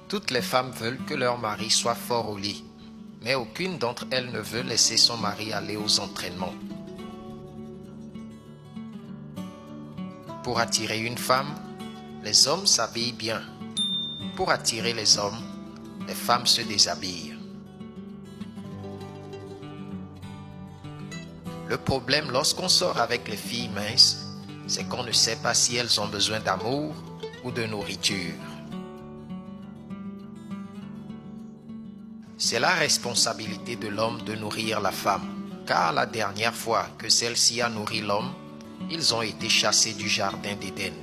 Toutes les femmes veulent que leur mari soit fort au lit, mais aucune d'entre elles ne veut laisser son mari aller aux entraînements. Pour attirer une femme, les hommes s'habillent bien. Pour attirer les hommes, les femmes se déshabillent. Le problème lorsqu'on sort avec les filles minces, c'est qu'on ne sait pas si elles ont besoin d'amour ou de nourriture. C'est la responsabilité de l'homme de nourrir la femme, car la dernière fois que celle-ci a nourri l'homme, ils ont été chassés du jardin d'Éden.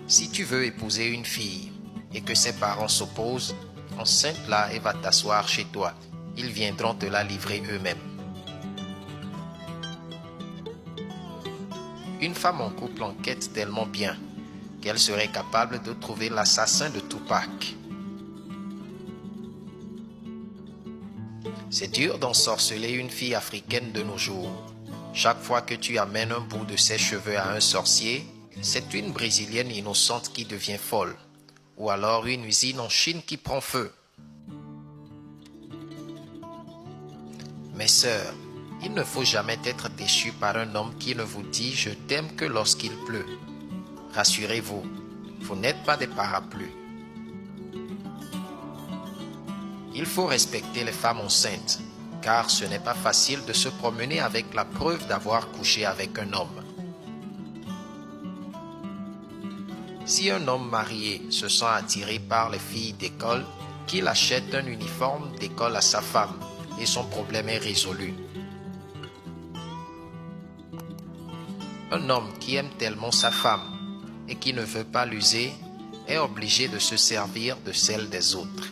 Si tu veux épouser une fille et que ses parents s'opposent, enceinte-la et va t'asseoir chez toi. Ils viendront te la livrer eux-mêmes. Une femme en couple enquête tellement bien qu'elle serait capable de trouver l'assassin de Tupac. C'est dur d'ensorceler une fille africaine de nos jours. Chaque fois que tu amènes un bout de ses cheveux à un sorcier, c'est une Brésilienne innocente qui devient folle, ou alors une usine en Chine qui prend feu. Mes sœurs, il ne faut jamais être déçu par un homme qui ne vous dit « je t'aime » que lorsqu'il pleut. Rassurez-vous, vous n'êtes pas des parapluies. Il faut respecter les femmes enceintes, car ce n'est pas facile de se promener avec la preuve d'avoir couché avec un homme. Si un homme marié se sent attiré par les filles d'école, qu'il achète un uniforme d'école à sa femme et son problème est résolu. Un homme qui aime tellement sa femme et qui ne veut pas l'user est obligé de se servir de celle des autres.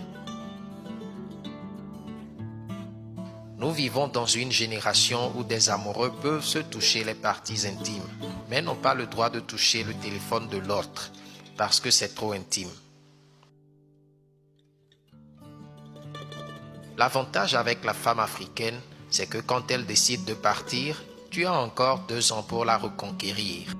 Nous vivons dans une génération où des amoureux peuvent se toucher les parties intimes, mais n'ont pas le droit de toucher le téléphone de l'autre, parce que c'est trop intime. L'avantage avec la femme africaine, c'est que quand elle décide de partir, tu as encore 2 ans pour la reconquérir.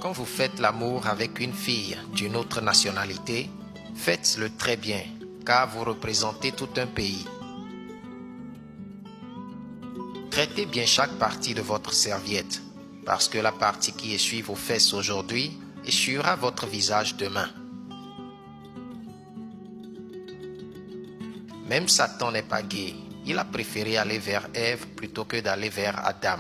Quand vous faites l'amour avec une fille d'une autre nationalité, faites-le très bien, car vous représentez tout un pays. Traitez bien chaque partie de votre serviette, parce que la partie qui essuie vos fesses aujourd'hui essuiera votre visage demain. Même Satan n'est pas gai. Il a préféré aller vers Ève plutôt que d'aller vers Adam.